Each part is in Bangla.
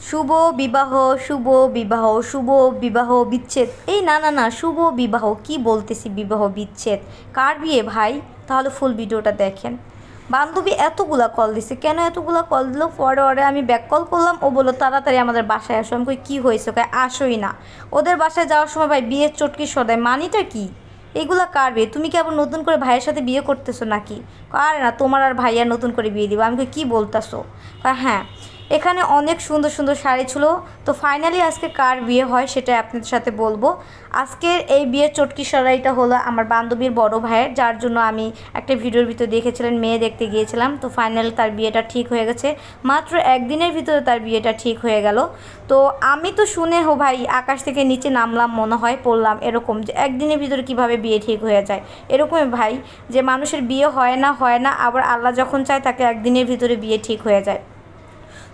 শুভ বিবাহ, শুভ বিবাহ, শুভ বিবাহ বিচ্ছেদ। এই না না না, শুভ বিবাহ কি বলতেছি, বিবাহ বিচ্ছেদ কার বিয়ে ভাই? তাহলে ফুল ভিডিওটা দেখেন। বান্ধবী এতগুলা কল দিছে, কেন এতগুলা কল দিল? পরে ওরে আমি ব্যাক কল করলাম, ও বললো তাড়াতাড়ি আমাদের বাসায় আসো। আমি কই কী হয়েছে? ওকে আসোই না। ওদের বাসায় যাওয়ার সময় ভাই বিয়ের চটকি সদায়, মানিটা কি? এগুলা কার বিয়ে? তুমি কি আবার নতুন করে ভাইয়ের সাথে বিয়ে করতেছো নাকি? আরে না, তোমার আর ভাইয়া নতুন করে বিয়ে দিব। আমি কই কী বলতেছো? হ্যাঁ, এখানে অনেক সুন্দর সুন্দর শাড়ি ছিল। তো ফাইনালি আজকে কার বিয়ে হয় সেটা আপনাদের সাথে বলবো। আজকের এই বিয়ের চটকি শাড়িটা হলো আমার বান্ধবীর বড় ভাইয়ের, যার জন্য আমি একটা ভিডিওর ভিতরে দেখেছিলেন, মেয়ে দেখতে গিয়েছিলাম। তো ফাইনালি তার বিয়েটা ঠিক হয়ে গেছে, মাত্র একদিনের ভিতরে তার বিয়েটা ঠিক হয়ে গেল। তো আমি তো শুনে ভাই আকাশ থেকে নিচে নামলাম মনে হয়, পড়লাম এরকম যে একদিনের ভিতরে কিভাবে বিয়ে ঠিক হয়ে যায়। এরকমই ভাই, যে মানুষের বিয়ে হয় না আবার আল্লাহ যখন চায় তাকে একদিনের ভিতরে বিয়ে ঠিক হয়ে যায়।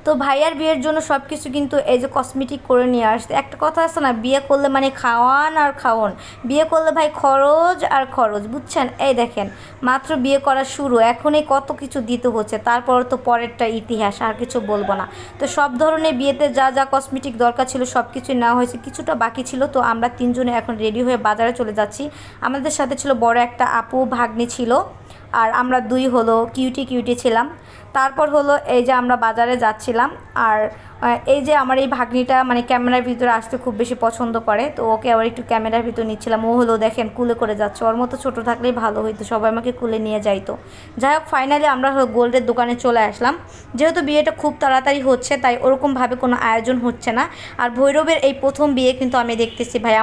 তো ভাইয়ার বিয়ের জন্য সব কিছু কিন্তু এই যে কসমেটিক করে নিয়ে আসছে। একটা কথা আছে না, বিয়ে করলে মানে খাওয়ান আর খাওয়ান। বিয়ে করলে ভাই খরচ আর খরচ, বুঝছেন? এই দেখেন, মাত্র বিয়ে করা শুরু, এখনই কত কিছু দিতে হচ্ছে। তারপর তো পরেরটা ইতিহাস, আর কিছু বলবো না। তো সব ধরনের বিয়েতে যা যা কসমেটিক দরকার ছিল সব কিছুই নেওয়া হয়েছে, কিছুটা বাকি ছিল। তো আমরা তিনজনে এখন রেডি হয়ে বাজারে চলে যাচ্ছি। আমাদের সাথে ছিল বড় একটা আপু ভাগ্নি ছিল, আর আমরা দুই হলো কিউটি ছিলাম। তারপর হলো এই যে আমরা বাজারে যাচ্ছিলাম, আর এই যে আমার এই ভাগ্নিটা মানে ক্যামেরার ভিতরে আসতে খুব বেশি পছন্দ করে, তো ওকে আবার একটু ক্যামেরার ভিতরে নিচ্ছিলাম। ও হলো দেখেন কুলে করে যাচ্ছে, ওর মতো ছোটো থাকলেই ভালো হইতো, সবাই আমাকে কুলে নিয়ে যাইতো। যাই হোক, ফাইনালি আমরা গোল্ডের দোকানে চলে আসলাম। যেহেতু বিয়েটা খুব তাড়াতাড়ি হচ্ছে তাই ওরকমভাবে কোনো আয়োজন হচ্ছে না। আর ভৈরবের এই প্রথম বিয়ে কিন্তু আমি দেখতেছি ভাই,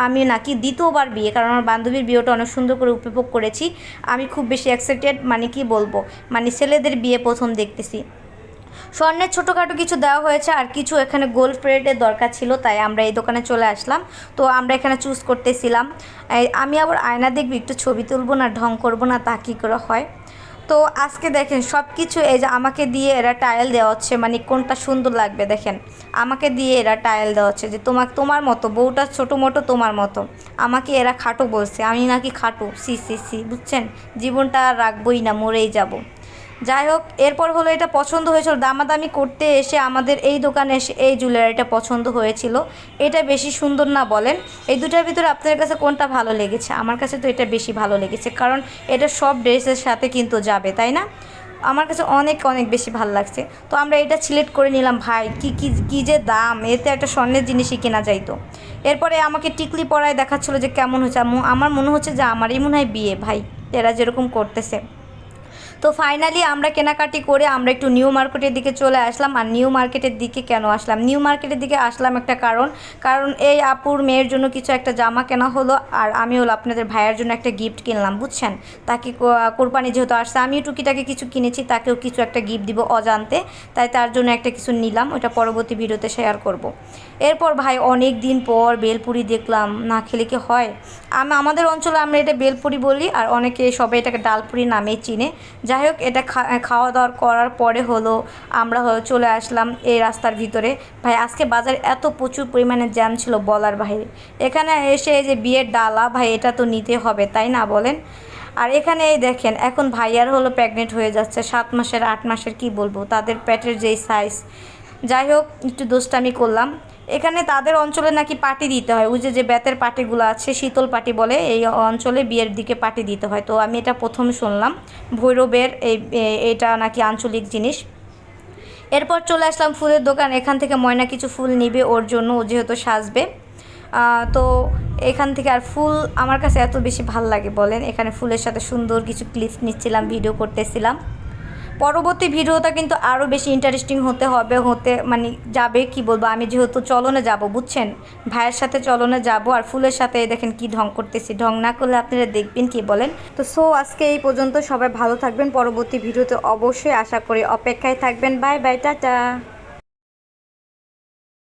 আমি নাকি দ্বিতীয়বার বিয়ে, কারণ আমার বান্ধবীর বিয়েটা অনেক সুন্দর করে উপভোগ করেছি। আমি খুব বেশি এক্সাইটেড, মানে কি বলবো, মানে ছেলেদের বিয়ে প্রথম দেখতেছি। স্বর্ণের ছোটোখাটো কিছু দেওয়া হয়েছে, আর কিছু এখানে গোল্ড প্লেটের দরকার ছিল, তাই আমরা এই দোকানে চলে আসলাম। তো আমরা এখানে চুজ করতেছিলাম। আমি আবার আয়না দেখবি, একটু ছবি তুলবো না, ঢং করবো না, তা কী করে হয়? তো আজকে দেখেন সব কিছু এই যে আমাকে দিয়ে এরা টাইল দেওয়া হচ্ছে, মানে কোনটা সুন্দর লাগবে দেখেন। আমাকে দিয়ে এরা টাইল দেওয়া হচ্ছে যে তোমার মতো বউটা ছোটো মোটো তোমার মতো। আমাকে এরা খাটো বলছে, আমি নাকি খাটো? সি বুঝছেন? জীবনটা আর রাখবই না, মরেই যাব। যাই হোক, এরপর হলো এটা পছন্দ হয়েছিল, দামাদামি করতে এসে আমাদের এই দোকানে এসে এই জুয়েলারিটা পছন্দ হয়েছিল। এটা বেশি সুন্দর না বলেন? এই দুটার ভিতরে আপনার কাছে কোনটা ভালো লেগেছে? আমার কাছে তো এটা বেশি ভালো লেগেছে, কারণ এটা সব ড্রেসের সাথে কিন্তু যাবে, তাই না? আমার কাছে অনেক অনেক বেশি ভালো লাগছে। তো আমরা এটা সিলেক্ট করে নিলাম। ভাই কি যে দাম, এতে একটা স্বর্ণের জিনিসই কেনা যাইতো। এরপরে আমাকে টিকলি পরায় দেখাচ্ছিলো যে কেমন হচ্ছে। আমার মনে হচ্ছে যে আমারই মনে হয় বিয়ে ভাই, এরা যেরকম করতেছে। তো ফাইনালি আমরা কেনাকাটি করে আমরা একটু নিউ মার্কেটের দিকে চলে আসলাম। আর নিউ মার্কেটের দিকে কেন আসলাম? নিউ মার্কেটের দিকে আসলাম একটা কারণ এই আপুর মেয়ের জন্য কিছু একটা জামা কেনা হলো, আর আমি হলো আপনাদের ভাইয়ের জন্য একটা গিফট কিনলাম, বুঝছেন? তাকে কোরবানি যেহেতু আসছে, আমিও টুকিটাকি কিছু কিনেছি, তাকেও কিছু একটা গিফট দিব অজান্তে, তাই তার জন্য একটা কিছু নিলাম, ওটা পরবর্তী ভিডিওতে শেয়ার করব। এরপর ভাই অনেক দিন পর বেলপুরি দেখলাম, না খেলে কি হয়? আমাদের অঞ্চলে আমরা এটা বেলপুরি বলি, আর অনেকে সবাই এটাকে ডালপুরি নামেই চিনে। যাই হোক, এটা খাওয়া দাওয়া করার পরে হলো আমরা চলে আসলাম এই রাস্তার ভিতরে। ভাই আজকে বাজারে এত প্রচুর পরিমাণে জ্যাম ছিল বলার বাইরে। এখানে এসে এই যে বিয়ের ডালা, ভাই এটা তো নিতে হবে, তাই না বলেন? আর এখানে এই দেখেন, এখন ভাইয়ার হলো প্রেগনেন্ট হয়ে যাচ্ছে, 7 মাসের 8 মাসের, কি বলবো, তাদের পেটের যেই সাইজ। যাই হোক, একটু দোস্তামি করলাম। এখানে তাদের অঞ্চলে নাকি পার্টি দিতে হয়, ওই যে বেতের পার্টিগুলো আছে, শীতল পার্টি বলে, এই অঞ্চলে বিয়ের দিকে পার্টি দিতে হয়। তো আমি এটা প্রথম শুনলাম, ভৈরবের এটা নাকি আঞ্চলিক জিনিস। এরপর চলে আসলাম ফুলের দোকান, এখান থেকে ময়না কিছু ফুল নিবে ওর জন্য, ও যেহেতু সাজবে। তো এখান থেকে আর ফুল আমার কাছে এত বেশি ভাল লাগে বলেন, এখানে ফুলের সাথে সুন্দর কিছু ক্লিপ নিচ্ছিলাম, ভিডিও করতেছিলাম। পরবর্তী ভিডিওটা কিন্তু আরও বেশি ইন্টারেস্টিং হতে মানে যাবে, কি বলবো, আমি যেহেতু চলনে যাব, বুঝছেন? ভাইয়ের সাথে চলনে যাব, আর ফুলের সাথে দেখেন কি ঢং করতেছি, ঢং না করলে আপনারা দেখবেন, কি বলেন? তো আজকে এই পর্যন্ত, সবাই ভালো থাকবেন, পরবর্তী ভিডিওতে অবশ্যই আশা করি অপেক্ষায় থাকবেন। Bye bye, tata.